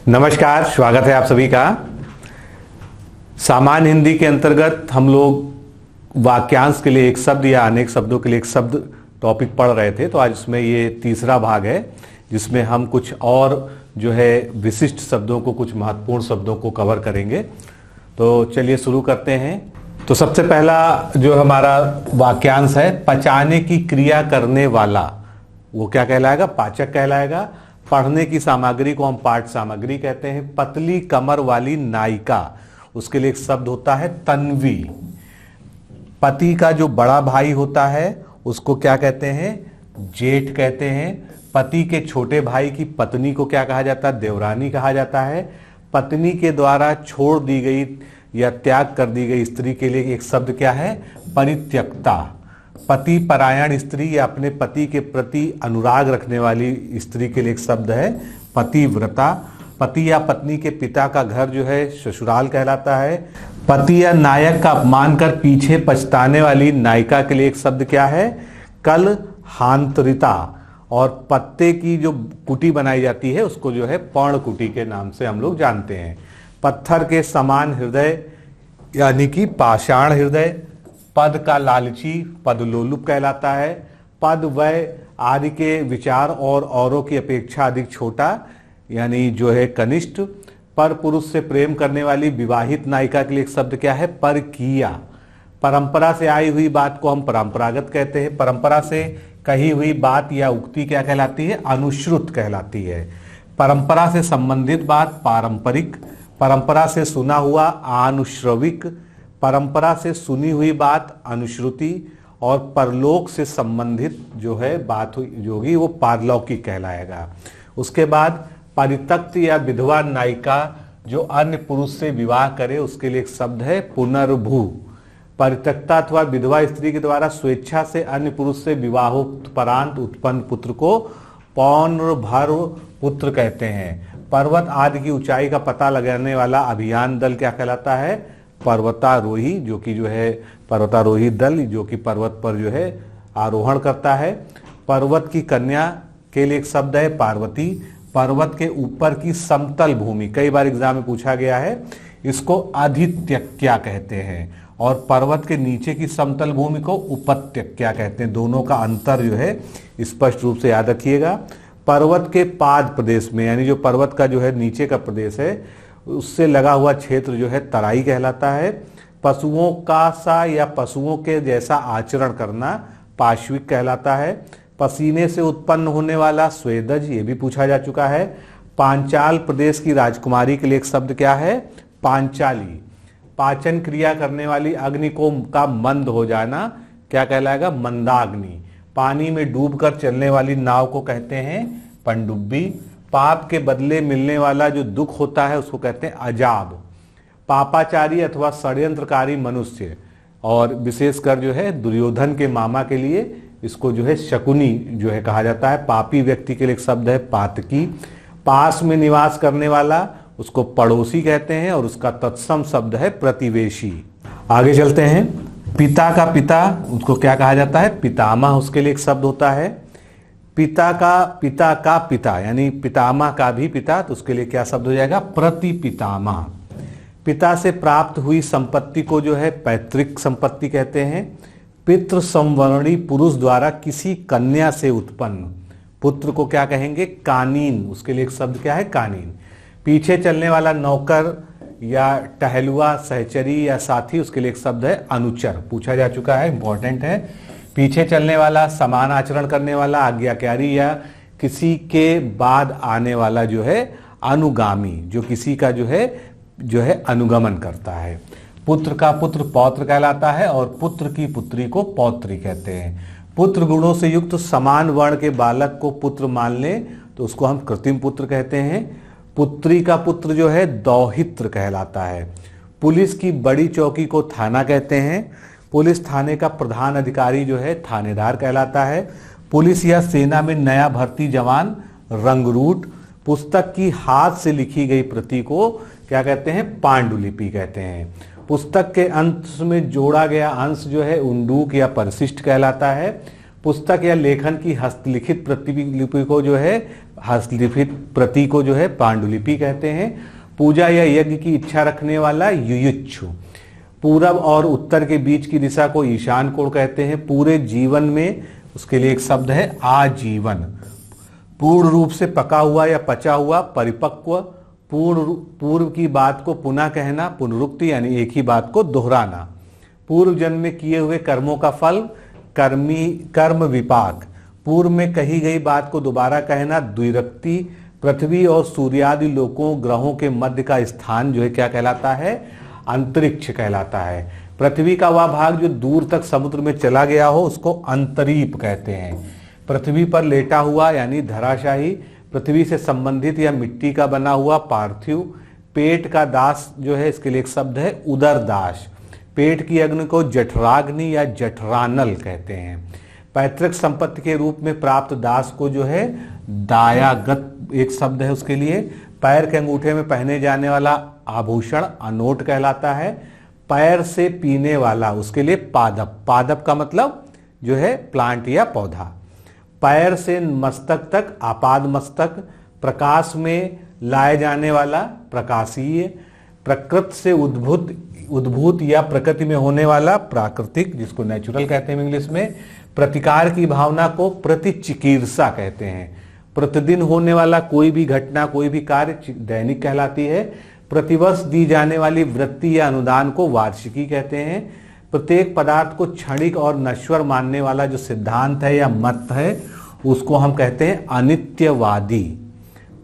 नमस्कार, स्वागत है आप सभी का। सामान्य हिंदी के अंतर्गत हम लोग वाक्यांश के लिए एक शब्द या अनेक शब्दों के लिए एक शब्द टॉपिक पढ़ रहे थे। तो आज इसमें ये तीसरा भाग है जिसमें हम कुछ और जो है विशिष्ट शब्दों को, कुछ महत्वपूर्ण शब्दों को कवर करेंगे। तो चलिए शुरू करते हैं। तो सबसे पहला जो हमारा वाक्यांश है, पचाने की क्रिया करने वाला, वो क्या कहलाएगा? पाचक कहलाएगा। पढ़ने की सामग्री को हम पाठ सामग्री कहते हैं। पतली कमर वाली नायिका, उसके लिए एक शब्द होता है तन्वी। पति का जो बड़ा भाई होता है उसको क्या कहते हैं? जेठ कहते हैं। पति के छोटे भाई की पत्नी को क्या कहा जाता है? देवरानी कहा जाता है। पत्नी के द्वारा छोड़ दी गई या त्याग कर दी गई स्त्री के लिए एक शब्द क्या है? परित्यक्ता। पति परायण स्त्री या अपने पति के प्रति अनुराग रखने वाली स्त्री के लिए एक शब्द है पतिव्रता। पति या पत्नी के पिता का घर जो है ससुराल कहलाता है। पति या नायक का अपमान कर पीछे पछताने वाली नायिका के लिए एक शब्द क्या है? कलहांतरिता। और पत्ते की जो कुटी बनाई जाती है उसको जो है पर्णकुटी के नाम से हम लोग जानते हैं। पत्थर के समान हृदय यानी कि पाषाण हृदय। पद का लालची पदलोलुप कहलाता है। पद वय आदि के विचार और औरों की अपेक्षा अधिक छोटा यानी जो है कनिष्ठ। पर पुरुष से प्रेम करने वाली विवाहित नायिका के लिए एक शब्द क्या है? परकीया। परंपरा से आई हुई बात को हम परंपरागत कहते हैं। परंपरा से कही हुई बात या उक्ति क्या कहलाती है? अनुश्रुत कहलाती है। परंपरा से संबंधित बात पारंपरिक। परंपरा से सुना हुआ आनुश्रविक। परंपरा से सुनी हुई बात अनुश्रुति। और परलोक से संबंधित जो है बात जो होगी वो पारलौकिक कहलाएगा। उसके बाद परित्यक्त या विधवा नायिका जो अन्य पुरुष से विवाह करे उसके लिए एक शब्द है पुनर्भू। परित्यक्ता अथवा विधवा स्त्री के द्वारा स्वेच्छा से अन्य पुरुष से विवाहोपरांत उत्पन्न पुत्र को पौनर्भर पुत्र कहते हैं। पर्वत आदि की ऊंचाई का पता लगाने वाला अभियान दल क्या कहलाता है? पर्वतारोही, जो कि जो है पर्वतारोही दल जो कि पर्वत पर जो है आरोहण करता है। पर्वत की कन्या के लिए एक शब्द है पार्वती। पर्वत के ऊपर की समतल भूमि, कई बार एग्जाम में पूछा गया है, इसको अधित्यक्या कहते हैं। और पर्वत के नीचे की समतल भूमि को उपत्यक्या कहते हैं। दोनों का अंतर जो है स्पष्ट रूप से याद रखिएगा। पर्वत के पाद प्रदेश में यानी जो पर्वत का जो है नीचे का प्रदेश है उससे लगा हुआ क्षेत्र जो है तराई कहलाता है। पशुओं का सा या पशुओं के जैसा आचरण करना पाश्विक कहलाता है। पसीने से उत्पन्न होने वाला स्वेदज, ये भी पूछा जा चुका है। पांचाल प्रदेश की राजकुमारी के लिए एक शब्द क्या है? पांचाली। पाचन क्रिया करने वाली अग्नि को का मंद हो जाना क्या कहलाएगा? मंदाग्नि। पानी में डूबकर चलने वाली नाव को कहते हैं पनडुब्बी। पाप के बदले मिलने वाला जो दुख होता है उसको कहते हैं अजाब। पापाचारी अथवा षड्यंत्रकारी मनुष्य, और विशेषकर जो है दुर्योधन के मामा के लिए इसको जो है शकुनी जो है कहा जाता है। पापी व्यक्ति के लिए एक शब्द है पातकी। पास में निवास करने वाला उसको पड़ोसी कहते हैं और उसका तत्सम शब्द है प्रतिवेशी। आगे चलते हैं। पिता का पिता उसको क्या कहा जाता है? पितामह, उसके लिए एक शब्द होता है। पिता का पिता यानी पितामह का भी पिता, तो उसके लिए क्या शब्द हो जाएगा? प्रतिपितामह। पिता से प्राप्त हुई संपत्ति को जो है पैतृक संपत्ति कहते हैं। पितृ संवरणी पुरुष द्वारा किसी कन्या से उत्पन्न पुत्र को क्या कहेंगे? कानीन, उसके लिए एक शब्द क्या है? कानीन। पीछे चलने वाला नौकर या टहलुआ, सहचरी या साथी, उसके लिए एक शब्द है अनुचर, पूछा जा चुका है, इंपॉर्टेंट है। पीछे चलने वाला, समान आचरण करने वाला, आज्ञाकारी या किसी के बाद आने वाला जो है अनुगामी, जो किसी का जो है अनुगमन करता है। पुत्र का पुत्र पौत्र कहलाता है और पुत्र की पुत्री को पौत्री कहते हैं। पुत्र गुणों से युक्त समान वर्ण के बालक को पुत्र मान ले तो उसको हम कृत्रिम पुत्र कहते हैं। पुत्री का पुत्र जो है दौहित्र कहलाता है। पुलिस की बड़ी चौकी को थाना कहते हैं। पुलिस थाने का प्रधान अधिकारी जो है थानेदार कहलाता है। पुलिस या सेना में नया भर्ती जवान रंगरूट। पुस्तक की हाथ से लिखी गई प्रति को क्या कहते हैं? पांडुलिपि कहते हैं। पुस्तक के अंत में जोड़ा गया अंश जो है उंडूक या परिशिष्ट कहलाता है। पुस्तक या लेखन की हस्तलिखित प्रतिलिपि को जो है हस्तलिखित प्रति को जो है पांडुलिपि कहते हैं। पूजा या यज्ञ की इच्छा रखने वाला युयुच्छु। पूरब और उत्तर के बीच की दिशा को ईशान कोण कहते हैं। पूरे जीवन में उसके लिए एक शब्द है आजीवन। पूर्ण रूप से पका हुआ या पचा हुआ परिपक्व। पूर्व की बात को पुनः कहना, पुनरुक्ति यानी एक ही बात को दोहराना। पूर्व जन्म में किए हुए कर्मों का फल कर्म विपाक। पूर्व में कही गई बात को दोबारा कहना द्विरक्ति। पृथ्वी और सूर्यादि लोकों ग्रहों के मध्य का स्थान जो है क्या कहलाता है? अंतरिक्ष कहलाता है। पृथ्वी का वह भाग जो दूर तक समुद्र में चला गया हो उसको अंतरीप कहते हैं। पृथ्वी पर लेटा हुआ यानी धराशाही। पृथ्वी से संबंधित या मिट्टी का बना हुआ पार्थिव। पेट का दास जो है इसके लिए एक शब्द है उदरदास। पेट की अग्नि को जठराग्नि या जठरानल कहते हैं। पैतृक संपत्ति के रूप में प्राप्त दास को जो है दायागत एक शब्द है उसके लिए। पैर के अंगूठे में पहने जाने वाला आभूषण अनोट कहलाता है। पैर से पीने वाला उसके लिए पादप। पादप का मतलब जो है प्लांट या पौधा। पैर से मस्तक तक आपाद मस्तक। प्रकाश में लाए जाने वाला प्रकाशीय। प्रकृति से उद्भूत या प्रकृति में होने वाला प्राकृतिक जिसको नेचुरल कहते हैं इंग्लिश में। प्रतिकार की भावना को प्रतिचिकीर्षा कहते हैं। प्रतिदिन होने वाला कोई भी घटना कोई भी कार्य दैनिक कहलाती है। प्रतिवर्ष दी जाने वाली वृत्ति या अनुदान को वार्षिकी कहते हैं। प्रत्येक पदार्थ को क्षणिक और नश्वर मानने वाला जो सिद्धांत है या मत है उसको हम कहते हैं अनित्यवादी।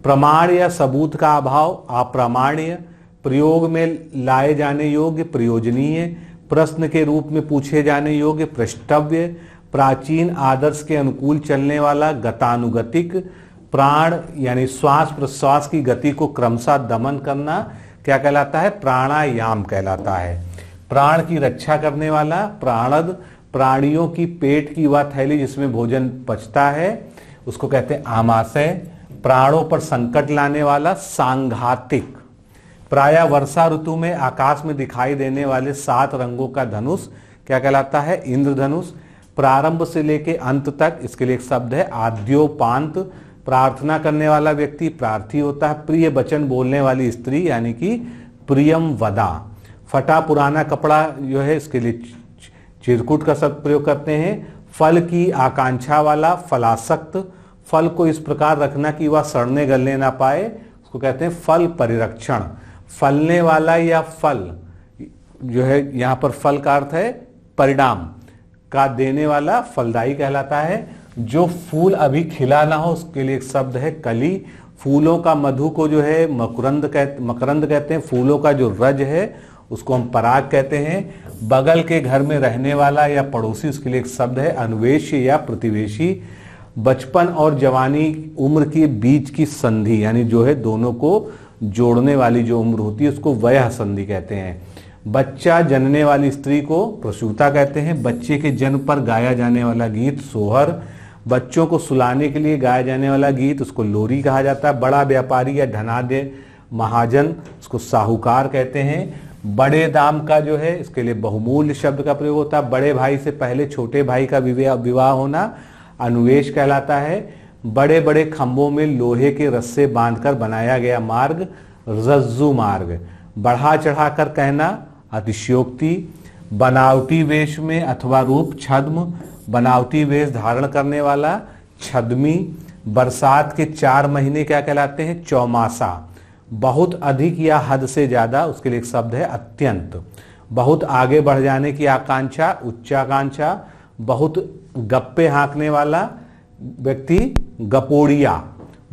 प्रमाण या सबूत का अभाव अप्रामाण्य। प्रयोग में लाए जाने योग्य प्रयोजनीय। प्रश्न के रूप में पूछे जाने योग्य पृष्ठव्य। प्राचीन आदर्श के अनुकूल चलने वाला गतानुगतिक। प्राण यानी श्वास प्रश्वास की गति को क्रमशः दमन करना क्या कहलाता है? प्राणायाम कहलाता है। प्राण की रक्षा करने वाला प्राणद। प्राणियों की पेट की वह थैली जिसमें भोजन पचता है उसको कहते हैं आमाशय। प्राणों पर संकट लाने वाला सांघातिक। प्रायः वर्षा ऋतु में आकाश में दिखाई देने वाले 7 रंगों का धनुष क्या कहलाता है? इंद्रधनुष। प्रारंभ से लेके अंत तक इसके लिए एक शब्द है आद्योपांत। प्रार्थना करने वाला व्यक्ति प्रार्थी होता है। प्रिय वचन बोलने वाली स्त्री यानी कि प्रियम वदा। फटा पुराना कपड़ा जो है इसके लिए चिरकुट का शब्द प्रयोग करते हैं। फल की आकांक्षा वाला फलासक्त। फल को इस प्रकार रखना कि वह सड़ने गलने ना पाए उसको कहते हैं फल परिरक्षण। फलने वाला या फल जो है यहाँ पर फल का अर्थ है परिणाम का देने वाला फलदायी कहलाता है। जो फूल अभी खिला ना हो उसके लिए एक शब्द है कली। फूलों का मधु को जो है मकरंद कहते हैं। फूलों का जो रज है उसको हम पराग कहते हैं। बगल के घर में रहने वाला या पड़ोसी उसके लिए एक शब्द है अन्वेष्य या प्रतिवेशी। बचपन और जवानी उम्र के बीच की संधि यानी जो है दोनों को जोड़ने वाली जो उम्र होती है उसको वयः संधि कहते हैं। बच्चा जनने वाली स्त्री को प्रसूता कहते हैं। बच्चे के जन्म पर गाया जाने वाला गीत सोहर। बच्चों को सुलाने के लिए गाया जाने वाला गीत उसको लोरी कहा जाता है। बड़ा व्यापारी या धनाढ्य महाजन उसको साहूकार कहते हैं। बड़े दाम का जो है इसके लिए बहुमूल्य शब्द का प्रयोग होता है। बड़े भाई से पहले छोटे भाई का विवाह होना अनुवेश कहलाता है। बड़े बड़े खंभों में लोहे के रस्से बांधकर बनाया गया मार्ग रज्जु मार्ग। बढ़ा चढ़ाकर कहना अतिशयोक्ति। बनावटी वेश में अथवा रूप छद्म। बनावटी वेश धारण करने वाला छद्मी। बरसात के 4 महीने क्या कहलाते हैं? चौमासा। बहुत अधिक या हद से ज्यादा उसके लिए एक शब्द है अत्यंत। बहुत आगे बढ़ जाने की आकांक्षा उच्चाकांक्षा। बहुत गप्पे हाँकने वाला व्यक्ति गपोड़िया।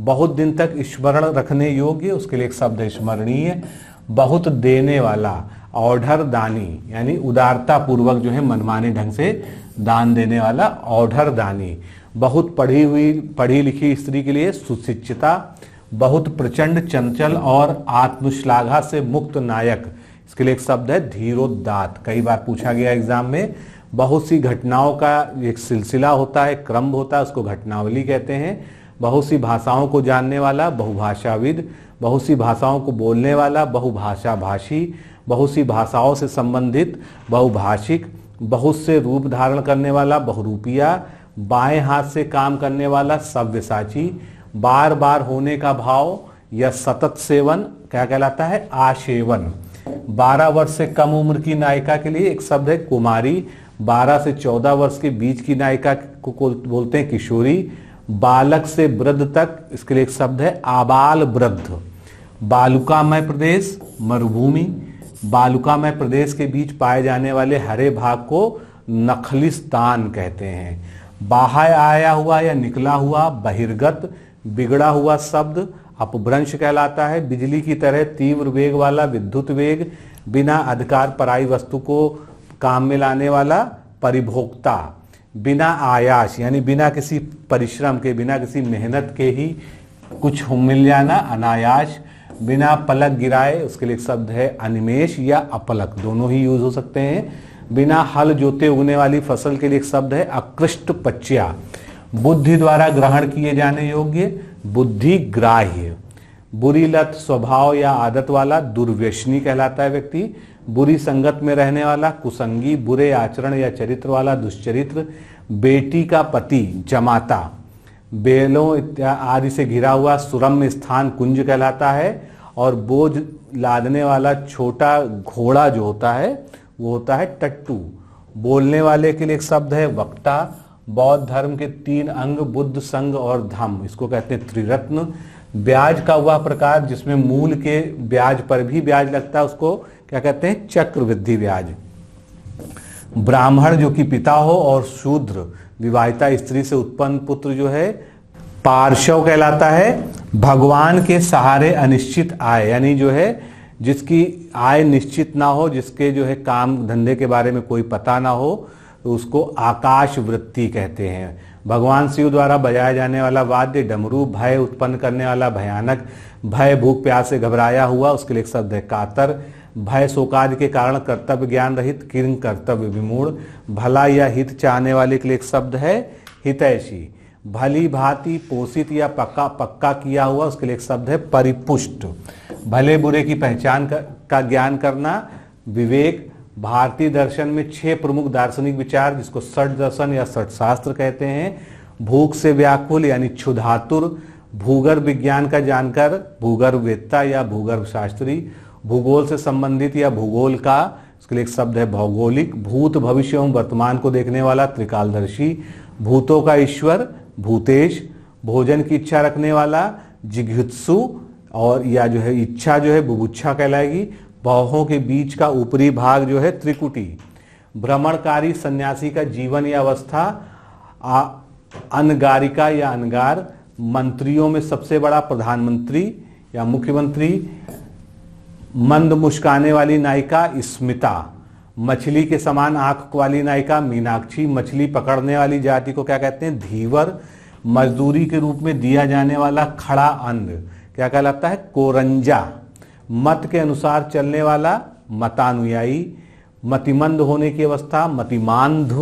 बहुत दिन तक स्मरण रखने योग्य उसके लिए एक शब्द है स्मरणीय। बहुत देने वाला औढ़र दानी यानी उदारता पूर्वक जो है मनमाने ढंग से दान देने वाला औढ़र दानी। बहुत पढ़ी लिखी स्त्री के लिए सुशिक्षिता। बहुत प्रचंड चंचल और आत्मश्लाघा से मुक्त नायक इसके लिए एक शब्द है धीरोदात्त। कई बार पूछा गया एग्जाम में। बहुत सी घटनाओं का एक सिलसिला होता है क्रम होता है उसको घटनावली कहते हैं। बहुत सी भाषाओं को जानने वाला बहुभाषाविद। बहुत सी भाषाओं को बोलने वाला बहुभाषा भाषी। बहुत सी भाषाओं से संबंधित बहुभाषिक। बहुत से रूप धारण करने वाला बहुरूपिया। बाएं हाथ से काम करने वाला सव्यसाची। बार बार होने का भाव या सतत सेवन क्या कहलाता है? आसेवन। 12 वर्ष से कम उम्र की नायिका के लिए एक शब्द है कुमारी। 12 से 14 वर्ष के बीच की नायिका को बोलते हैं किशोरी। बालक से वृद्ध तक इसके लिए एक शब्द है आबाल वृद्ध। बालुकामय प्रदेश मरुभूमि। बालुकामय प्रदेश के बीच पाए जाने वाले हरे भाग को नखलिस्तान कहते हैं। बाहर आया हुआ या निकला हुआ बहिर्गत। बिगड़ा हुआ शब्द अपभ्रंश कहलाता है। बिजली की तरह तीव्र वेग वाला विद्युत वेग। बिना अधिकार पराई वस्तु को काम में लाने वाला परिभोक्ता। बिना आयास यानी बिना किसी परिश्रम के, बिना किसी मेहनत के ही कुछ मिल जाना अनायास। बिना पलक गिराए उसके लिए एक शब्द है अनिमेष या अपलक, दोनों ही यूज हो सकते हैं। बिना हल जोते उगने वाली फसल के लिए एक शब्द है अकृष्ट पच्या। बुद्धि द्वारा ग्रहण किए जाने योग्य बुद्धि ग्राह्य। बुरी लत स्वभाव या आदत वाला दुर्व्यसनी कहलाता है व्यक्ति। बुरी संगत में रहने वाला कुसंगी। बुरे आचरण या चरित्र वाला दुष्चरित्र। बेटी का पति जमाता। बेलों आदि से घिरा हुआ सुरम्य स्थान कुंज कहलाता है। और बोझ लादने वाला छोटा घोड़ा जो होता है वो होता है टट्टू। बोलने वाले के लिए एक शब्द है वक्ता। बौद्ध धर्म के 3 अंग बुद्ध, संघ और धम्म, इसको कहते हैं त्रिरत्न। ब्याज का वह प्रकार जिसमें मूल के ब्याज पर भी ब्याज लगता है उसको क्या कहते हैं? चक्रवृद्धि ब्याज। ब्राह्मण जो कि पिता हो और शूद्र विवाहिता स्त्री से उत्पन्न पुत्र जो है पार्श्व कहलाता है। भगवान के सहारे अनिश्चित आय यानी जो है जिसकी आय निश्चित ना हो, जिसके जो है काम धंधे के बारे में कोई पता ना हो, तो उसको आकाश वृत्ति कहते हैं। भगवान शिव द्वारा बजाया जाने वाला वाद्य डमरू। भय उत्पन्न करने वाला भयानक। भय भूख प्यास से घबराया हुआ उसके लिए एक शब्द है कातर। भय शोकादि के कारण कर्तव्य ज्ञान रहित किंग कर्तव्य विमूढ़। भला या हित चाहने वाले के लिए एक शब्द है हितैषी। भली भांति पोषित या पक्का किया हुआ उसके लिए एक शब्द है परिपुष्ट। भले बुरे की पहचान का ज्ञान करना विवेक। भारतीय दर्शन में 6 प्रमुख दार्शनिक विचार जिसको षट दर्शन या षट शास्त्र कहते हैं। भूख से व्याकुल यानी क्षुधातुर। भूगर्भ विज्ञान का जानकर भूगर्भवेत्ता या भूगर्भ शास्त्री। भूगोल से संबंधित या भूगोल का इसके लिए एक शब्द है भौगोलिक। भूत भविष्य एवं वर्तमान को देखने वाला त्रिकालदर्शी। भूतों का ईश्वर भूतेश। भोजन की इच्छा रखने वाला जिघुत्सु और या जो है इच्छा जो है बुभुक्षा कहलाएगी। बाहों के बीच का ऊपरी भाग जो है त्रिकुटी। भ्रमणकारी सन्यासी का जीवन या अवस्था अनगारिका या अनगार। मंत्रियों में सबसे बड़ा प्रधानमंत्री या मुख्यमंत्री। मंद मुस्काने वाली नायिका स्मिता। मछली के समान आंख वाली नायिका मीनाक्षी। मछली पकड़ने वाली जाति को क्या कहते हैं? धीवर। मजदूरी के रूप में दिया जाने वाला खड़ा अंध क्या कहलाता है? कोरंजा। मत के अनुसार चलने वाला मतानुयायी। मतिमंद होने की अवस्था मतिमांध।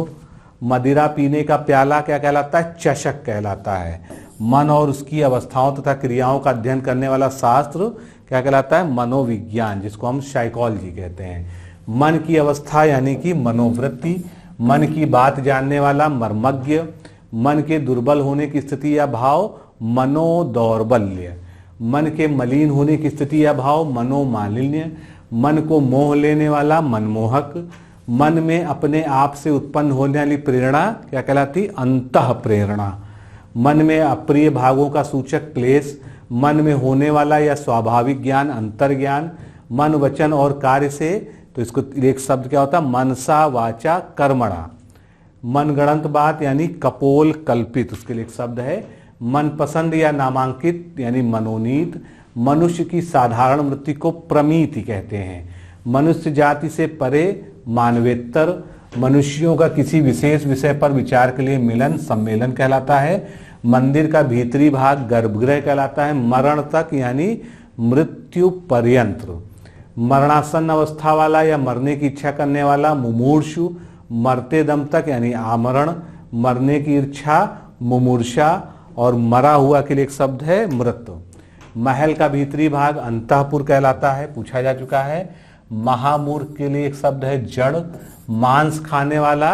मदिरा पीने का प्याला क्या कहलाता है? चषक कहलाता है। मन और उसकी अवस्थाओं तथा क्रियाओं का अध्ययन करने वाला शास्त्र क्या कहलाता है? मनोविज्ञान, जिसको हम साइकोलॉजी कहते हैं। मन की अवस्था यानी कि मनोवृत्ति। मन की बात जानने वाला मर्मज्ञ। मन के दुर्बल होने की स्थिति या भाव मनोदौर्बल्य। मन के मलिन होने की स्थिति या भाव मनोमालिन्य। मन को मोह लेने वाला मनमोहक। मन में अपने आप से उत्पन्न होने वाली प्रेरणा क्या कहलाती? अंतः प्रेरणा। मन में अप्रिय भागों का सूचक क्लेश। मन में होने वाला या स्वाभाविक ज्ञान अंतर्ज्ञान। मन वचन और कार्य से तो इसको एक शब्द क्या होता? मनसा वाचा कर्मणा। मनगढ़ंत बात यानी कपोल कल्पित उसके लिए एक शब्द है। मनपसंद या नामांकित यानी मनोनीत। मनुष्य की साधारण वृत्ति को प्रमिति कहते हैं। मनुष्य जाति से परे मानवेतर। मनुष्यों का किसी विशेष विषय पर विचार के लिए मिलन सम्मेलन कहलाता है। मंदिर का भीतरी भाग गर्भगृह कहलाता है। मरण तक यानी मृत्यु पर्यंत। मरणासन अवस्था वाला या मरने की इच्छा करने वाला मुमूर्षु। मरते दम तक यानी आमरण। मरने की इच्छा मुमूर्षा। और मरा हुआ के लिए एक शब्द है मृत। महल का भीतरी भाग अंतःपुर कहलाता है, पूछा जा चुका है। महामूर्ख के लिए एक शब्द है जड़। मांस खाने वाला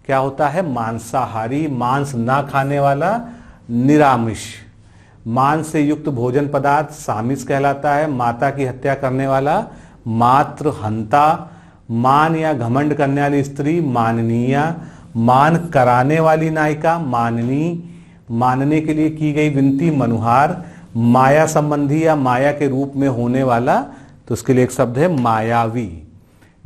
क्या होता है? मांसाहारी। मांस ना खाने वाला निरामिष। मांस से युक्त भोजन पदार्थ सामिस कहलाता है। माता की हत्या करने वाला मात्र हंता। मान या घमंड करने वाली स्त्री माननीया। मान कराने वाली नायिका माननी। मानने के लिए की गई विनती मनुहार। माया संबंधी या माया के रूप में होने वाला, तो उसके लिए एक शब्द है मायावी।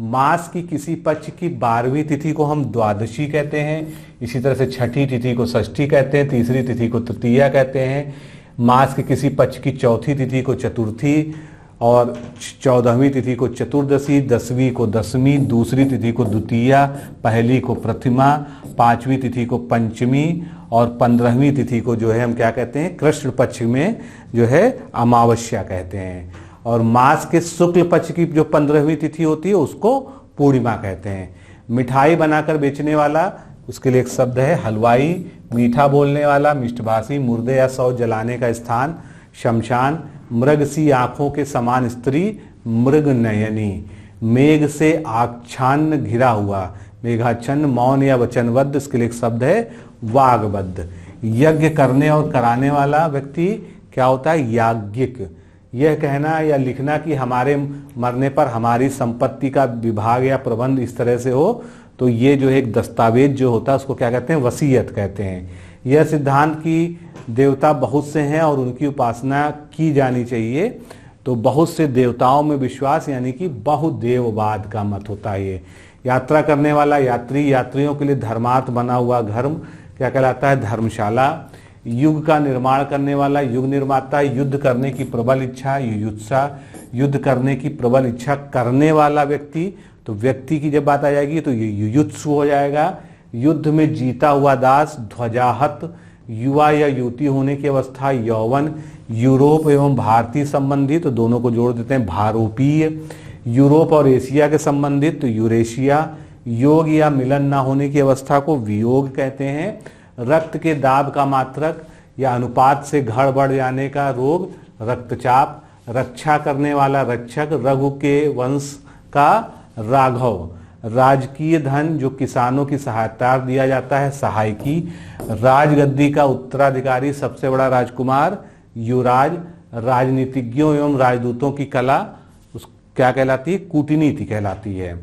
मास की किसी पक्ष की 12वीं तिथि को हम द्वादशी कहते हैं। इसी तरह से छठी तिथि को षष्ठी कहते हैं, तीसरी तिथि को तृतीया कहते हैं। मास के किसी पक्ष की चौथी तिथि को चतुर्थी और 14वीं तिथि को चतुर्दशी, 10वीं को दशमी, दूसरी तिथि को द्वितीया, पहली को प्रथमा, 5वीं तिथि को पंचमी और 15वीं तिथि को जो है हम क्या कहते हैं, कृष्ण पक्ष में जो है अमावस्या कहते हैं। और मास के शुक्ल पक्ष की जो 15वीं तिथि होती है उसको पूर्णिमा कहते हैं। मिठाई बनाकर बेचने वाला, उसके लिए एक शब्द है हलवाई। मीठा बोलने वाला मिष्टभाषी। मुर्दे या शव जलाने का स्थान शमशान। मृग सी आंखों के समान स्त्री मृग नयनी। मेघ से आच्छान्न घिरा हुआ मेघाच्छन्न। मौन या वचनबद्ध, इसके लिए एक शब्द है वाग्बद्ध। यज्ञ करने और कराने वाला व्यक्ति क्या होता है, याज्ञिक। यह कहना या लिखना कि हमारे मरने पर हमारी संपत्ति का विभाग या प्रबंध इस तरह से हो, तो ये जो एक दस्तावेज जो होता है उसको क्या कहते हैं, वसीयत कहते हैं। यह सिद्धांत की देवता बहुत से हैं और उनकी उपासना की जानी चाहिए, तो बहुत से देवताओं में विश्वास यानी कि बहुदेववाद का मत होता है ये। यात्रा करने वाला यात्री, यात्रियों के लिए धर्मार्थ बना हुआ घर क्या कहलाता है, धर्मशाला। युग का निर्माण करने वाला युग निर्माता। युद्ध करने की प्रबल इच्छा युयुत्सा। युद्ध करने की प्रबल इच्छा करने वाला व्यक्ति, तो व्यक्ति की जब बात आ जाएगी तो ये युयुत्सु हो जाएगा। युद्ध में जीता हुआ दास ध्वजाहत। युवा या युवती होने की अवस्था यौवन। यूरोप एवं भारतीय संबंधी, तो दोनों को जोड़ देते हैं भारोपीय। यूरोप और एशिया के संबंधित तो यूरेशिया। योग या मिलन ना होने की अवस्था को वियोग कहते हैं। रक्त के दाब का मात्रक या अनुपात से घड़ बढ़ जाने का रोग रक्तचाप। रक्षा करने वाला रक्षक, रघु के वंश का राघव। राजकीय धन जो किसानों की सहायता दिया जाता है सहायकी। राजगद्दी का उत्तराधिकारी सबसे बड़ा राजकुमार युवराज। राजनीतिज्ञों एवं राजदूतों की कला उस क्या कहलाती है, कूटनीति कहलाती है।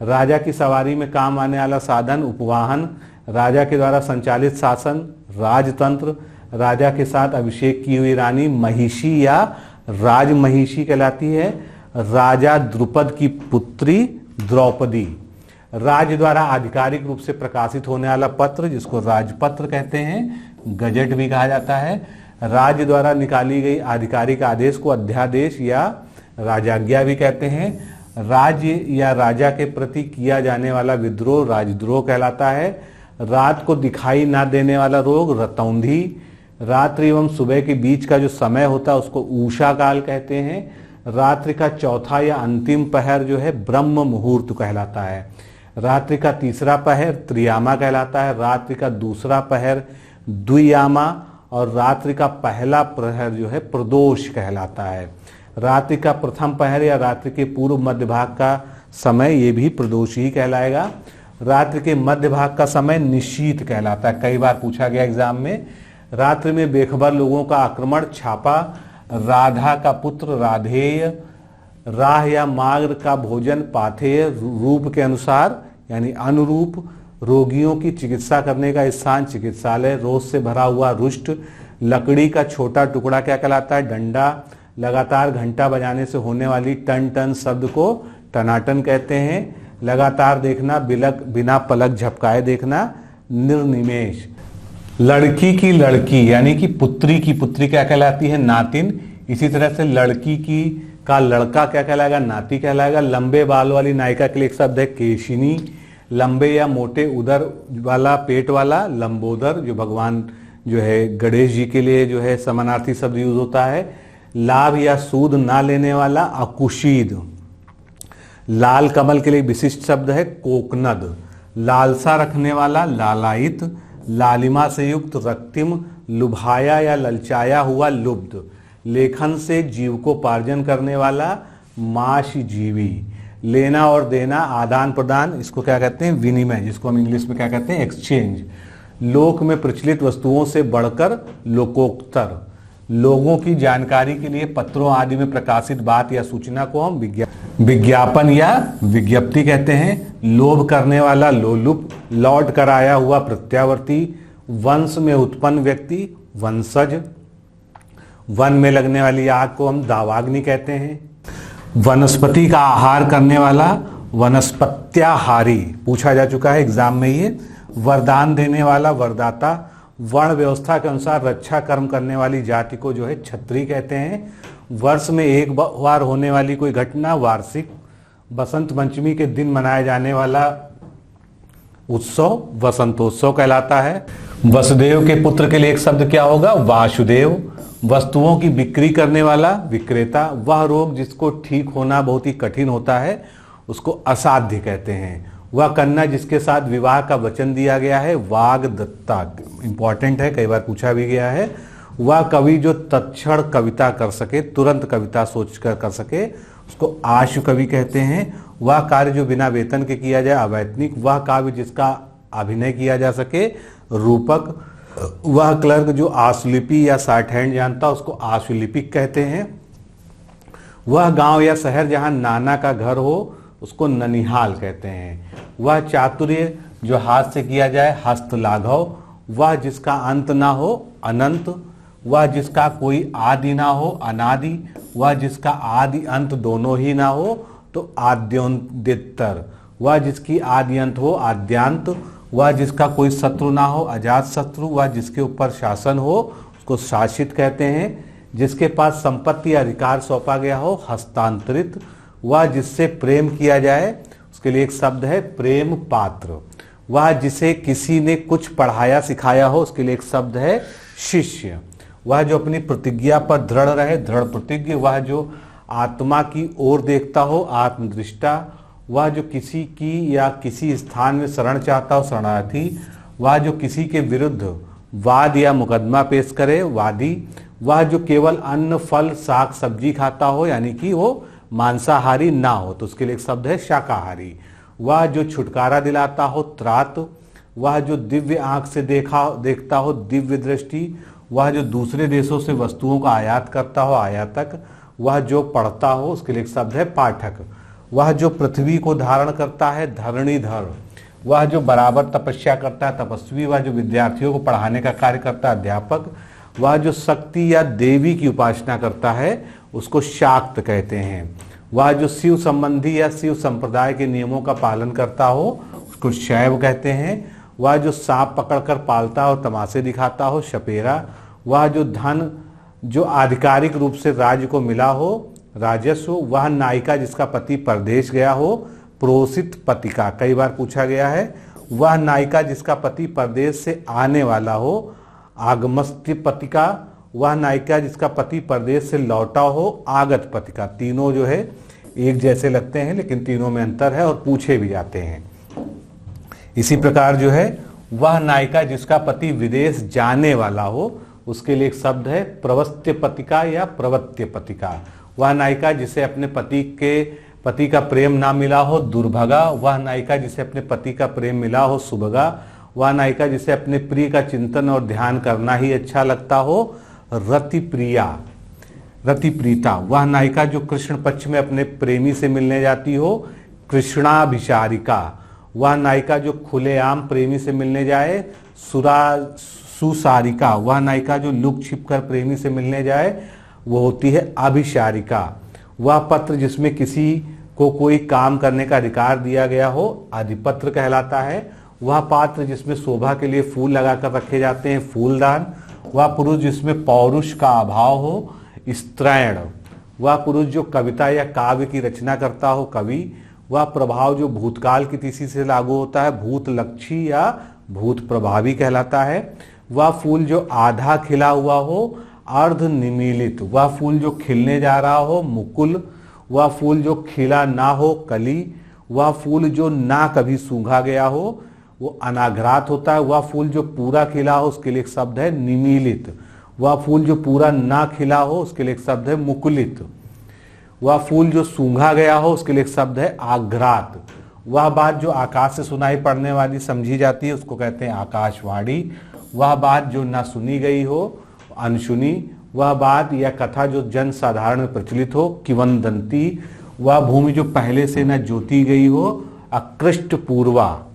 राजा की सवारी में काम आने वाला साधन उपवाहन। राजा के द्वारा संचालित शासन राजतंत्र। राजा के साथ अभिषेक की हुई रानी महिषी या राजमहिषी कहलाती है। राजा द्रुपद की पुत्री द्रौपदी। राज्य द्वारा आधिकारिक रूप से प्रकाशित होने वाला पत्र जिसको राजपत्र कहते हैं, गजट भी कहा जाता है। राज्य द्वारा निकाली गई आधिकारिक आदेश को अध्यादेश या राजाज्ञा भी कहते हैं। राज्य या राजा के प्रति किया जाने वाला विद्रोह राजद्रोह कहलाता है। रात को दिखाई ना देने वाला रोग रतौंधी। रात्रि एवं सुबह के बीच का जो समय होता है उसको उषा काल कहते हैं। रात्रि का चौथा या अंतिम पहर जो है ब्रह्म मुहूर्त कहलाता है। रात्रि का तीसरा पहर त्रियामा कहलाता है। रात्रि का दूसरा पहर द्वियामा और रात्रि का पहला प्रहर जो है प्रदोष कहलाता है। रात्रि का प्रथम पहर या रात्रि के पूर्व मध्य भाग का समय ये भी प्रदोष ही कहलाएगा। रात्रि के मध्य भाग का समय निशीत कहलाता है। कई बार पूछा गया एग्जाम में। रात्रि में बेखबर लोगों का आक्रमण छापा। राधा का पुत्र राधेय। राह या मार्ग का भोजन पाथेय। रूप के अनुसार यानी अनुरूप। रोगियों की चिकित्सा करने का स्थान चिकित्सालय। रोज से भरा हुआ रुष्ट। लकड़ी का छोटा टुकड़ा क्या कहलाता है, डंडा। लगातार घंटा बजाने से होने वाली टन टन शब्द को टनाटन कहते हैं। लगातार देखना, बिना पलक झपकाए देखना निर्निमेष। लड़की की लड़की यानी कि पुत्री की पुत्री क्या कहलाती है, नातिन। इसी तरह से लड़की की का लड़का क्या कहलाएगा, नाती कहलाएगा। लंबे बाल वाली नायिका के लिए एक शब्द है केशिनी। लंबे या मोटे उदर वाला पेट वाला लंबोदर, जो भगवान जो है गणेश जी के लिए जो है समानार्थी शब्द यूज होता है। लाभ या सूद ना लेने वाला अकुशीद। लाल कमल के लिए विशिष्ट शब्द है कोकनद। लालसा रखने वाला लालायित। लालिमा से युक्त रक्तिम। लुभाया या ललचाया हुआ लुब्ध। लेखन से जीविकोपार्जन करने वाला माशजीवी। लेना और देना, आदान प्रदान, इसको क्या कहते हैं, विनिमय, जिसको हम इंग्लिश में क्या कहते हैं, एक्सचेंज। लोक में प्रचलित वस्तुओं से बढ़कर लोकोत्तर। लोगों की जानकारी के लिए पत्रों आदि में प्रकाशित बात या सूचना को हम विज्ञापन या विज्ञप्ति कहते हैं। लोभ करने वाला लोलुप, लौट कर आया हुआ प्रत्यावर्ती, वंश में उत्पन्न व्यक्ति वंशज, वन में लगने वाली आग को हम दावाग्नि कहते हैं। वनस्पति का आहार करने वाला वनस्पत्याहारी, पूछा जा चुका है एग्जाम में ये। वरदान देने वाला वरदाता, वर्ण व्यवस्था के अनुसार रक्षा कर्म करने वाली जाति को जो है क्षत्रिय कहते हैं। वर्ष में एक बार होने वाली कोई घटना वार्षिक। बसंत पंचमी के दिन मनाया जाने वाला उत्सव वसंतोत्सव कहलाता है। वसुदेव के पुत्र के लिए एक शब्द क्या होगा? वासुदेव। वस्तुओं की बिक्री करने वाला विक्रेता, वह रोग जिसको ठीक होना बहुत ही कठिन होता है उसको असाध्य कहते हैं। वह कन्या जिसके साथ विवाह का वचन दिया गया है वाग्दत्ता, इंपॉर्टेंट है, कई बार पूछा भी गया है। वह कवि जो तत्क्षण कविता कर सके, तुरंत कविता सोचकर कर सके, उसको आशु कवि कहते हैं। वह कार्य जो बिना वेतन के किया जाए अवैतनिक। वह काव्य जिसका अभिनय किया जा सके रूपक। वह क्लर्क जो आशुलिपि या शॉर्ट हैंड जानता उसको आशुलिपिक कहते हैं। वह गांव या शहर जहां नाना का घर हो उसको ननिहाल कहते हैं। वह चातुर्य जो हाथ से किया जाए हस्तलाघव। वह जिसका अंत ना हो अनंत। वह जिसका कोई आदि ना हो अनादि। वह जिसका आदि अंत दोनों ही ना हो तो आद्योन्तर। वह जिसकी आदि अंत हो आद्यांत। वह जिसका कोई शत्रु ना हो अजात शत्रु। वह जिसके ऊपर शासन हो उसको शासित कहते हैं। जिसके पास संपत्ति या अधिकार सौंपा गया हो हस्तांतरित। वह जिससे प्रेम किया जाए उसके लिए एक शब्द है प्रेम पात्र। वह जिसे किसी ने कुछ पढ़ाया सिखाया हो उसके लिए एक शब्द है शिष्य। वह जो अपनी प्रतिज्ञा पर दृढ़ रहे दृढ़ प्रतिज्ञ। वह जो आत्मा की ओर देखता हो आत्मदृष्टा। वह जो किसी की या किसी स्थान में शरण चाहता हो शरणार्थी। वह जो किसी के विरुद्ध वाद या मुकदमा पेश करे वादी। वह जो केवल अन्न फल साग सब्जी खाता हो यानी कि वो मांसाहारी ना हो तो उसके लिए एक शब्द है शाकाहारी। वह जो छुटकारा दिलाता हो त्रात। वह जो दिव्य आंख से देखता हो दिव्य दृष्टि। वह जो दूसरे देशों से वस्तुओं का आयात करता हो आयातक। वह जो पढ़ता हो उसके लिए एक शब्द है पाठक। वह जो पृथ्वी को धारण करता है धरणीधर। वह जो बराबर तपस्या करता है तपस्वी। वह जो विद्यार्थियों को पढ़ाने का कार्य करता है अध्यापक। वह जो शक्ति या देवी की उपासना करता है उसको शाक्त कहते हैं। वह जो शिव संबंधी या शिव संप्रदाय के नियमों का पालन करता हो उसको शैव कहते हैं। वह जो सांप पकड़कर पालता हो तमाशे दिखाता हो शपेरा। वह जो धन जो आधिकारिक रूप से राज्य को मिला हो राजस्व। वह नायिका जिसका पति परदेश गया हो प्रोसित पतिका, कई बार पूछा गया है। वह नायिका जिसका पति परदेश से आने वाला हो आगमस्त्य पतिका। वह नायिका जिसका पति परदेश से लौटा हो आगत पतिका। तीनों जो है एक जैसे लगते हैं लेकिन तीनों में अंतर है और पूछे भी जाते हैं। इसी प्रकार जो है वह नायिका जिसका पति विदेश जाने वाला हो उसके लिए एक शब्द है प्रवस्त्य पतिका या प्रवत्य पतिका। वह नायिका जिसे अपने पति का प्रेम ना मिला हो दुर्भगा। वह नायिका जिसे अपने पति का प्रेम मिला हो सुभगा। वह नायिका जिसे अपने प्रिय का चिंतन और ध्यान करना ही अच्छा लगता हो रति प्रिया रति प्रीता। वह नायिका जो कृष्ण पक्ष में अपने प्रेमी से मिलने जाती हो कृष्णाभिचारिका। वह नायिका जो खुलेआम प्रेमी से मिलने जाए सुसारिका। वह नायिका जो लुक छिप कर प्रेमी से मिलने जाए वो होती है अभिचारिका। वह पत्र जिसमें किसी को कोई काम करने का अधिकार दिया गया हो अधिपत्र कहलाता है। वह पात्र जिसमें शोभा के लिए फूल लगाकर रखे जाते हैं फूलदान। वह पुरुष जिसमें पौरुष का अभाव हो स्त्रैण। वह पुरुष जो कविता या काव्य की रचना करता हो कवि। वह प्रभाव जो भूतकाल की तिथि से लागू होता है भूत लक्षी या भूत प्रभावी कहलाता है। वह फूल जो आधा खिला हुआ हो अर्ध निमीलित। वह फूल जो खिलने जा रहा हो मुकुल। वह फूल जो खिला ना हो कली। वह फूल जो ना कभी सूंघा गया हो वो अनाघ्रात होता है। वह फूल जो पूरा खिला हो उसके लिए एक शब्द है निमीलित। वह फूल जो पूरा ना खिला हो उसके लिए एक शब्द है मुकुलित। वह फूल जो सूंघा गया हो उसके लिए एक शब्द है आघ्रात। वह बात जो आकाश से सुनाई पड़ने वाली समझी जाती है उसको कहते हैं आकाशवाणी। वह बात जो ना सुनी गई हो अनसुनी। वह बात या कथा जो जन साधारण में प्रचलित हो। किंवदंती, वह भूमि जो पहले से न जोती गई हो। अकृष्ट पूर्वा,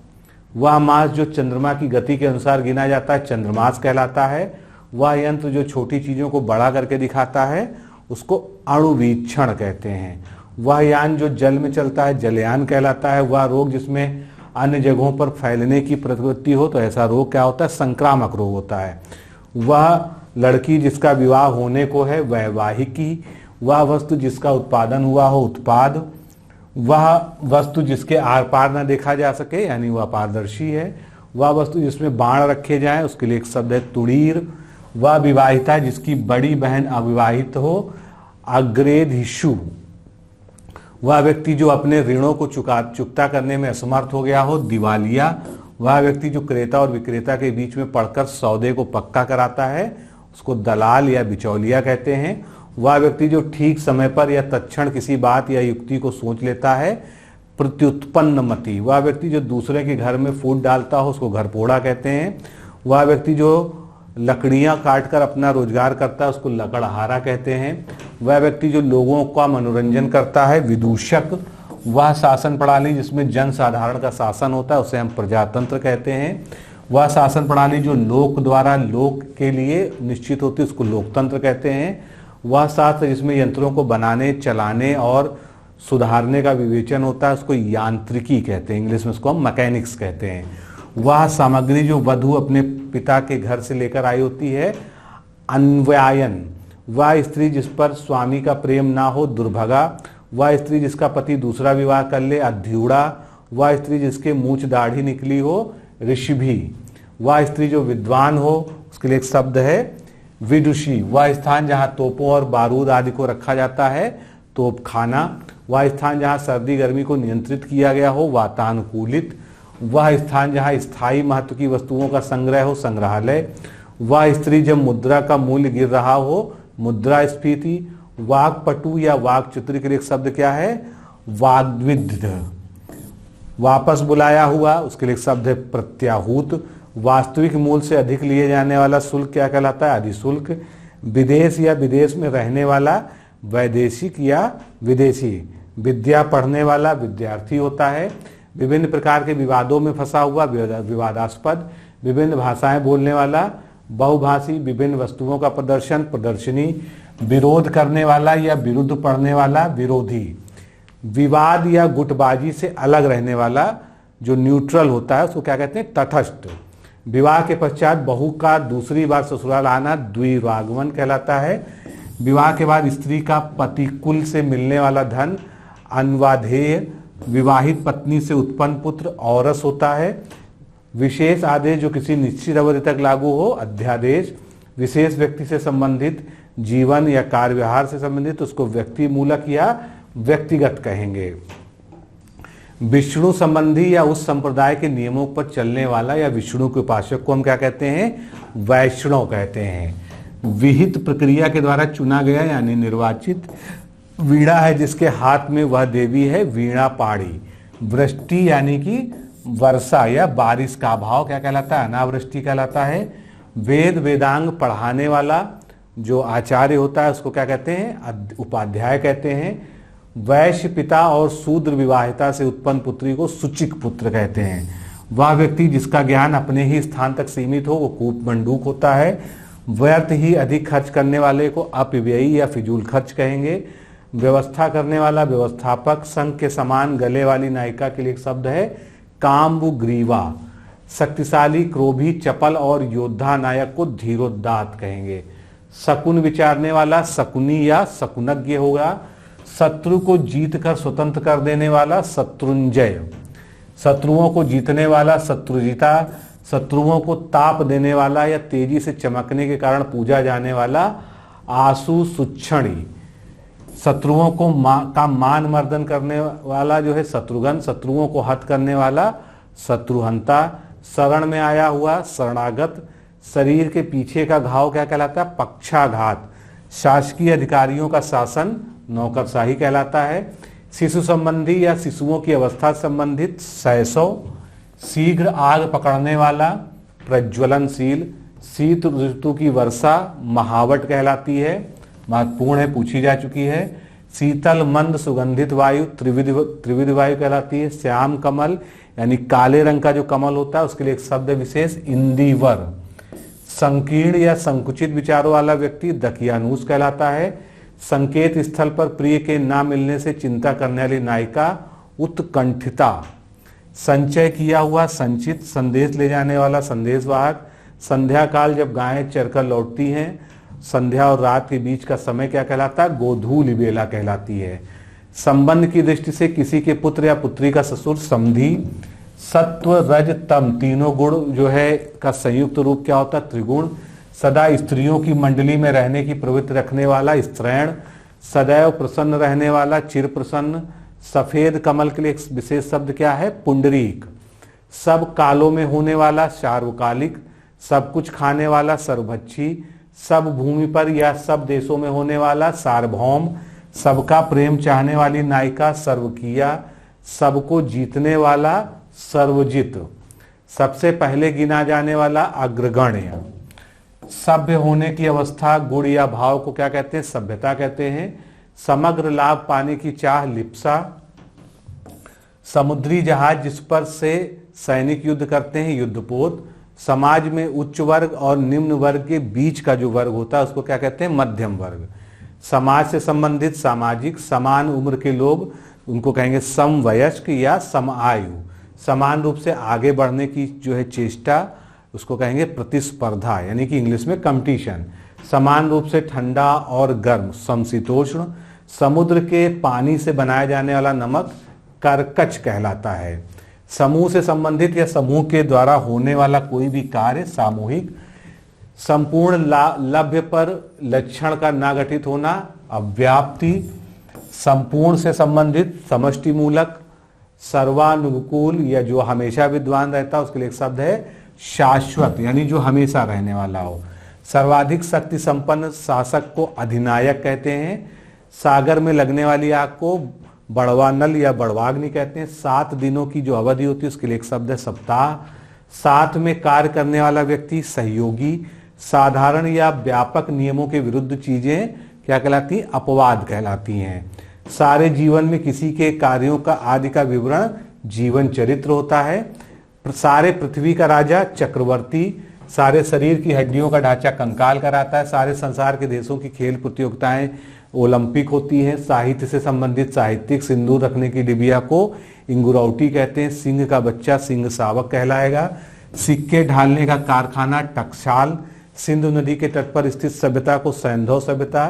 वह मास जो चंद्रमा की गति के अनुसार गिना जाता है चंद्रमास कहलाता है। वह यंत्र जो छोटी चीजों को बड़ा करके दिखाता है उसको अणुवीक्षण कहते हैं। वह यान जो जल में चलता है जलयान कहलाता है। वह रोग जिसमें अन्य जगहों पर फैलने की प्रवृत्ति हो तो ऐसा रोग क्या होता है, संक्रामक रोग होता है। वह लड़की जिसका विवाह होने को है वैवाहिकी। वह वस्तु जिसका उत्पादन हुआ हो उत्पाद। वह वस्तु जिसके आर पार न देखा जा सके यानी वह पारदर्शी है। वह वस्तु जिसमें बाण रखे जाएं उसके लिए एक शब्द है तुड़ीर। वह विवाहिता जिसकी बड़ी बहन अविवाहित हो, अग्रेधिशु। वह व्यक्ति जो अपने ऋणों को चुकता करने में असमर्थ हो गया हो, दिवालिया। वह व्यक्ति जो क्रेता और विक्रेता के बीच में पड़कर सौदे को पक्का कराता है उसको दलाल या बिचौलिया कहते हैं। वह व्यक्ति जो ठीक समय पर या तत्क्षण किसी बात या युक्ति को सोच लेता है, प्रत्युत्पन्न मति। वह व्यक्ति जो दूसरे के घर में फूट डालता हो उसको घरपोड़ा कहते हैं। वह व्यक्ति जो लकड़ियां काटकर अपना रोजगार करता है उसको लकड़हारा कहते हैं। वह व्यक्ति जो लोगों का मनोरंजन करता है विदूषक। वह शासन प्रणाली जिसमें जन साधारण का शासन होता है उसे हम प्रजातंत्र कहते हैं। वह शासन प्रणाली जो लोक द्वारा लोक के लिए निश्चित होती है उसको लोकतंत्र कहते हैं। वह शास्त्र जिसमें यंत्रों को बनाने, चलाने और सुधारने का विवेचन होता है उसको यांत्रिकी कहते हैं, इंग्लिश में उसको हम मैकेनिक्स कहते हैं। वह सामग्री जो वधु अपने पिता के घर से लेकर आई होती है अन्वयायन। वह स्त्री जिस पर स्वामी का प्रेम ना हो दुर्भगा। वह स्त्री जिसका पति दूसरा विवाह कर ले अध्यूड़ा। वह स्त्री जिसके मूंछ दाढ़ी निकली हो ऋषभि। वह स्त्री जो विद्वान हो उसके लिए एक शब्द है विदुषी। वह स्थान जहाँ तोपों और बारूद आदि को रखा जाता है तोपखाना। वह स्थान जहाँ सर्दी गर्मी को नियंत्रित किया गया हो वातानुकूलित। वह स्थान जहाँ स्थायी महत्व की वस्तुओं का संग्रह हो संग्रहालय। वह स्त्री जब मुद्रा का मूल्य गिर रहा हो मुद्रास्फीति। वाक्पटु या वाक्चित्र के लिए एक शब्द क्या है वाग्विद्ध। वापस बुलाया हुआ उसके लिए एक शब्द है प्रत्याहूत। वास्तविक मूल्य से अधिक लिए जाने वाला शुल्क क्या कहलाता है अधिशुल्क। विदेश या विदेश में रहने वाला वैदेशिक या विदेशी। विद्या पढ़ने वाला विद्यार्थी होता है। विभिन्न प्रकार के विवादों में फंसा हुआ विवादास्पद। विभिन्न भाषाएं बोलने वाला बहुभाषी। विभिन्न वस्तुओं का प्रदर्शन प्रदर्शनी। विरोध करने वाला या विरुद्ध पढ़ने वाला विरोधी। विवाद या गुटबाजी से अलग रहने वाला जो न्यूट्रल होता है उसको क्या कहते हैं तटस्थ। विवाह के पश्चात बहू का दूसरी बार ससुराल आना द्विरागमन कहलाता है। विवाह के बाद स्त्री का पतिकुल से मिलने वाला धन अन्वाधेय। विवाहित पत्नी से उत्पन्न पुत्र औरस होता है। विशेष आदेश जो किसी निश्चित अवधि तक लागू हो अध्यादेश। विशेष व्यक्ति से संबंधित जीवन या कार्य व्यवहार से संबंधित उसको व्यक्ति मूलक या व्यक्तिगत कहेंगे। विष्णु संबंधी या उस संप्रदाय के नियमों पर चलने वाला या विष्णु के उपासक को हम क्या कहते हैं वैष्णव कहते हैं। विहित प्रक्रिया के द्वारा चुना गया यानी निर्वाचित। वीणा है जिसके हाथ में वह देवी है वीणा पाड़ी। वृष्टि यानी कि वर्षा या बारिश का भाव क्या कहलाता है अनावृष्टि कहलाता है। वेद वेदांग पढ़ाने वाला जो आचार्य होता है उसको क्या कहते हैं उपाध्याय कहते हैं। वैश्य पिता और शूद्र विवाहिता से उत्पन्न पुत्री को सुचिक पुत्र कहते हैं। वह व्यक्ति जिसका ज्ञान अपने ही स्थान तक सीमित हो वो कूपमंडूक होता है। व्यर्थ ही अधिक खर्च करने वाले को अपव्ययी या फिजूल खर्च कहेंगे। व्यवस्था करने वाला व्यवस्थापक। संघ के समान गले वाली नायिका के लिए एक शब्द है काम्बुग्रीवा। शक्तिशाली क्रोभी चपल और योद्धा नायक को धीरोदात्त कहेंगे। शकुन विचारने वाला शकुनी या शकुनज्ञ होगा। शत्रु को जीत कर स्वतंत्र कर देने वाला शत्रुंजय। शत्रुओं को जीतने वाला शत्रुजिता। शत्रुओं को ताप देने वाला या तेजी से चमकने के कारण पूजा जाने वाला आशु सुक्षणी। शत्रुओं को का मान मर्दन करने वाला जो है शत्रुघ्न। शत्रुओं को हत करने वाला शत्रुहंता। शरण में आया हुआ शरणागत। शरीर के पीछे का घाव क्या कहलाता है पक्षाघात। शासकीय अधिकारियों का शासन नौकरशाही कहलाता है। शिशु संबंधी या शिशुओं की अवस्था संबंधित शैशव। शीघ्र आग पकड़ने वाला प्रज्वलनशील। शीत ऋतु की वर्षा महावट कहलाती है, महत्वपूर्ण है, पूछी जा चुकी है। शीतल मंद सुगंधित वायु त्रिविध वायु कहलाती है। श्याम कमल यानी काले रंग का जो कमल होता है उसके लिए एक शब्द विशेष इंदिवर। संकीर्ण या संकुचित विचारों वाला व्यक्ति दकियानूस कहलाता है। संकेत स्थल पर प्रिय के ना मिलने से चिंता करने वाली नायिका उत्कंठिता। संचय किया हुआ संचित, संदेश ले जाने वाला संदेशवाहक। संध्या काल जब गायें चरकर लौटती हैं, संध्या और रात के बीच का समय क्या कहलाता है? गोधूलि बेला कहलाती है। संबंध की दृष्टि से किसी के पुत्र या पुत्री का ससुर समधी। सत्व रज तम तीनों गुण जो है का संयुक्त रूप क्या होता है? त्रिगुण। सदा स्त्रियों की मंडली में रहने की प्रवृत्ति रखने वाला स्त्रैण। सदैव प्रसन्न रहने वाला चिर प्रसन्न। सफेद कमल के लिए एक विशेष शब्द क्या है? पुंडरीक। सब कालों में होने वाला सार्वकालिक। सब कुछ खाने वाला सर्वभक्षी। सब भूमि पर या सब देशों में होने वाला सार्वभौम। सबका प्रेम चाहने वाली नायिका सर्वकीया। सबको जीतने वाला सर्वजित। सबसे पहले गिना जाने वाला अग्रगण्य। सभ्य होने की अवस्था गुण या भाव को क्या कहते हैं? सभ्यता कहते हैं। समग्र लाभ पाने की चाह लिप्सा। समुद्री जहाज जिस पर से सैनिक युद्ध करते हैं युद्धपोत। समाज में उच्च वर्ग और निम्न वर्ग के बीच का जो वर्ग होता है उसको क्या कहते हैं? मध्यम वर्ग। समाज से संबंधित सामाजिक। समान उम्र के लोग उनको कहेंगे समवयस्क या समआयु। समान रूप से आगे बढ़ने की जो है चेष्टा उसको कहेंगे प्रतिस्पर्धा, यानी कि इंग्लिश में कंपटीशन। समान रूप से ठंडा और गर्म समशीतोष्ण। समुद्र के पानी से बनाया जाने वाला नमक करकच कहलाता है। समूह से संबंधित या समूह के द्वारा होने वाला कोई भी कार्य सामूहिक। संपूर्ण लभ्य पर लक्षण का ना घटित होना अव्याप्ति। संपूर्ण से संबंधित समष्टि मूलक। सर्वानुकूल या जो हमेशा विद्वान रहता है उसके लिए एक शब्द है शाश्वत, यानी जो हमेशा रहने वाला हो। सर्वाधिक शक्ति संपन्न शासक को अधिनायक कहते हैं। सागर में लगने वाली आग को बड़वानल या बड़वाग्नि कहते हैं। 7 दिनों की जो अवधि होती है उसके लिए एक शब्द है सप्ताह। साथ में कार्य करने वाला व्यक्ति सहयोगी। साधारण या व्यापक नियमों के विरुद्ध चीजें क्या कहलाती? अपवाद कहलाती हैं। सारे जीवन में किसी के कार्यों का आदि का विवरण जीवन चरित्र होता है। सारे पृथ्वी का राजा चक्रवर्ती। सारे शरीर की हड्डियों का ढांचा कंकाल कराता है। सारे संसार के देशों की खेल प्रतियोगिताएं ओलंपिक होती हैं। साहित्य से संबंधित साहित्यिक। सिंदूर रखने की डिबिया को इंगुरौटी कहते हैं। सिंह का बच्चा सिंह सावक कहलाएगा। सिक्के ढालने का कारखाना टकसाल। सिंधु नदी के तट पर स्थित सभ्यता को सैंधव सभ्यता।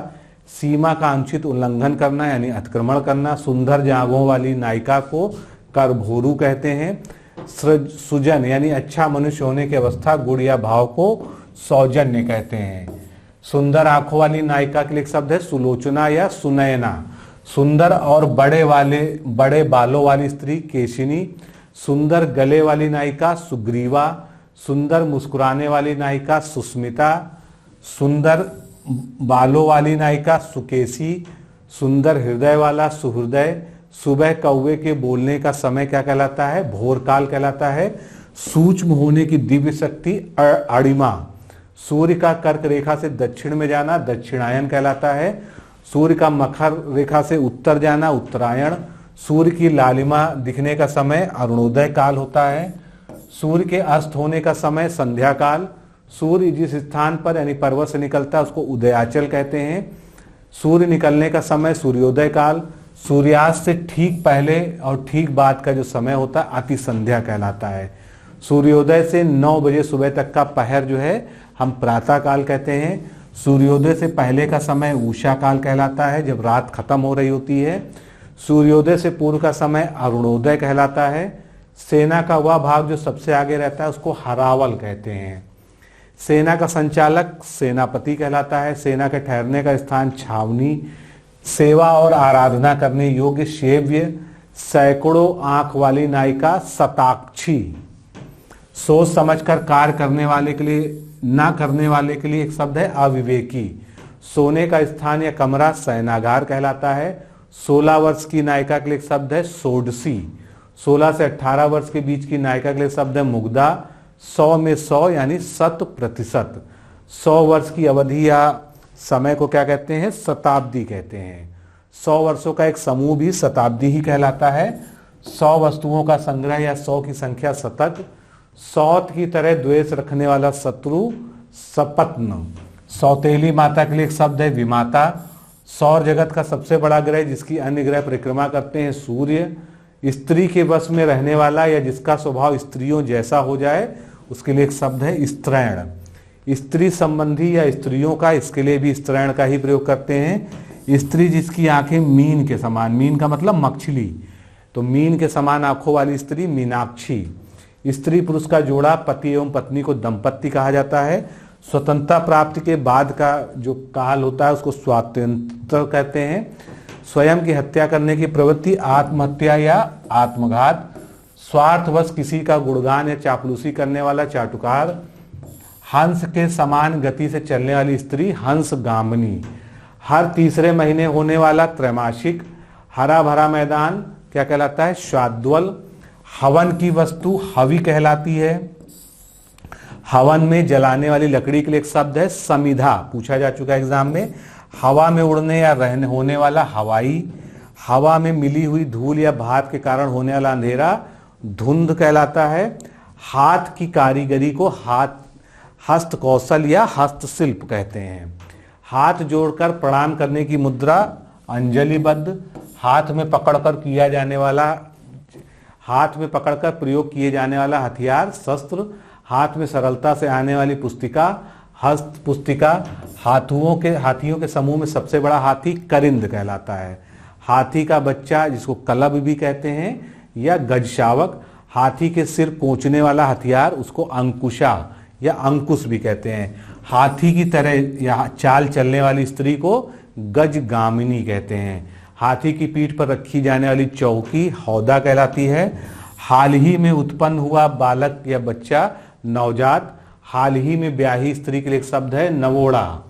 सीमा का अनुचित उल्लंघन करना यानी अतिक्रमण करना। सुंदर जांघों वाली नायिका को करभोरू कहते हैं। सुजन यानी अच्छा मनुष्य होने की अवस्था गुण या भाव को सौजन्य कहते हैं। सुंदर आंखों वाली नायिका के लिए एक शब्द है सुलोचना या सुनयना। सुंदर और बड़े बालों वाली स्त्री केशिनी। सुंदर गले वाली नायिका सुग्रीवा। सुंदर मुस्कुराने वाली नायिका सुस्मिता। सुंदर बालों वाली नायिका सुकेशी। सुंदर हृदय वाला सुहृदय। सुबह कौवे के बोलने का समय क्या कहलाता है? भोर काल कहलाता है। सूक्ष्म होने की दिव्य शक्ति अणिमा। सूर्य का कर्क रेखा से दक्षिण में जाना दक्षिणायन कहलाता है। सूर्य का मकर रेखा से उत्तर जाना उत्तरायण। सूर्य की लालिमा दिखने का समय अरुणोदय काल होता है। सूर्य के अस्त होने का समय संध्या काल। सूर्य जिस स्थान पर यानी पर्वत से निकलता है उसको उदयाचल कहते हैं। सूर्य निकलने का समय सूर्योदय काल। सूर्यास्त से ठीक पहले और ठीक बाद का जो समय होता है अति संध्या कहलाता है। सूर्योदय से 9 बजे सुबह तक का पहर जो है हम प्रातः काल कहते हैं। सूर्योदय से पहले का समय उषा काल कहलाता है जब रात खत्म हो रही होती है। सूर्योदय से पूर्व का समय अरुणोदय कहलाता है। सेना का वह भाग जो सबसे आगे रहता है उसको हरावल कहते हैं। सेना का संचालक सेनापति कहलाता है। सेना के ठहरने का स्थान छावनी। सेवा और आराधना करने योग्य सेव्य। सैकड़ों आंख वाली नायिका शताक्षी। सोच समझकर कार्य करने वाले के लिए ना करने वाले के लिए एक शब्द है अविवेकी। सोने का स्थान या कमरा शयनागार कहलाता है। 16 वर्ष की नायिका के लिए एक शब्द है सोडसी। 16 से 18 वर्ष के बीच की नायिका के लिए शब्द है मुग्धा। 100 में 100 यानी 100%। 100 वर्ष की अवधि या समय को क्या कहते हैं? शताब्दी कहते हैं। 100 वर्षों का एक समूह भी शताब्दी ही कहलाता है। 100 वस्तुओं का संग्रह या 100 की संख्या शतक। सौत की तरह द्वेष रखने वाला शत्रु सपत्न। सौतेली माता के लिए एक शब्द है विमाता। सौर जगत का सबसे बड़ा ग्रह जिसकी अन्य ग्रह परिक्रमा करते हैं सूर्य। स्त्री के वश में रहने वाला या जिसका स्वभाव स्त्रियों जैसा हो जाए उसके लिए एक शब्द है स्त्रैण। स्त्री संबंधी या स्त्रियों का, इसके लिए भी स्त्रैण का ही प्रयोग करते हैं। स्त्री जिसकी आंखें मीन के समान, मीन का मतलब मछली, तो मीन के समान आंखों वाली स्त्री मीनाक्षी। स्त्री पुरुष का जोड़ा पति एवं पत्नी को दंपत्ति कहा जाता है। स्वतंत्रता प्राप्ति के बाद का जो काल होता है उसको स्वातंत्र कहते हैं। स्वयं की हत्या करने की प्रवृत्ति आत्महत्या या आत्मघात। स्वार्थवश किसी का गुणगान या चापलूसी करने वाला चाटुकार। हंस के समान गति से चलने वाली स्त्री हंसगामिनी। हर तीसरे महीने होने वाला त्रैमासिक। हरा भरा मैदान क्या कहलाता है? शाद्वल। हवन की वस्तु हवि कहलाती है। हवन में जलाने वाली लकड़ी के लिए एक शब्द है समिधा, पूछा जा चुका है एग्जाम में। हवा में उड़ने या रहने होने वाला हवाई। हवा में मिली हुई धूल या भाप के कारण होने वाला अंधेरा धुंध कहलाता है। हाथ की कारीगरी को हस्त कौशल या हस्तशिल्प कहते हैं। हाथ जोड़कर प्रणाम करने की मुद्रा अंजलिबद्ध। हाथ में पकड़कर प्रयोग किए जाने वाला हथियार शस्त्र। हाथ में सरलता से आने वाली पुस्तिका हस्त पुस्तिका। हाथियों के समूह में सबसे बड़ा हाथी करिंद कहलाता है। हाथी का बच्चा जिसको कलब भी कहते हैं या गजशावक। हाथी के सिर पोंछने वाला हथियार उसको अंकुशा या अंकुश भी कहते हैं। हाथी की तरह या चाल चलने वाली स्त्री को गजगामिनी कहते हैं। हाथी की पीठ पर रखी जाने वाली चौकी हौदा कहलाती है। हाल ही में उत्पन्न हुआ बालक या बच्चा नवजात। हाल ही में ब्याही स्त्री के लिए एक शब्द है नवोड़ा।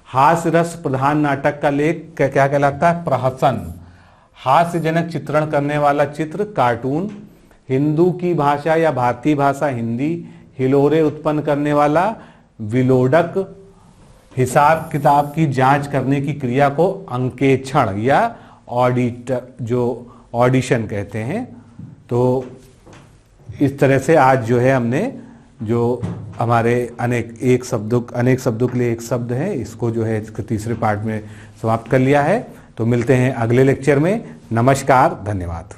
हास्य रस प्रधान नाटक का लेख क्या कहलाता है? प्रहसन। हास्यजनक चित्रण करने वाला चित्र कार्टून। हिंदू की भाषा या भारतीय भाषा हिंदी। हिलोरे उत्पन्न करने वाला विलोडक। हिसाब किताब की जांच करने की क्रिया को अंकेक्षण या ऑडिशन कहते हैं। तो इस तरह से आज जो है हमने जो हमारे अनेक शब्दों के लिए एक शब्द है इसको जो है इसके तीसरे पार्ट में समाप्त कर लिया है। तो मिलते हैं अगले लेक्चर में। नमस्कार, धन्यवाद।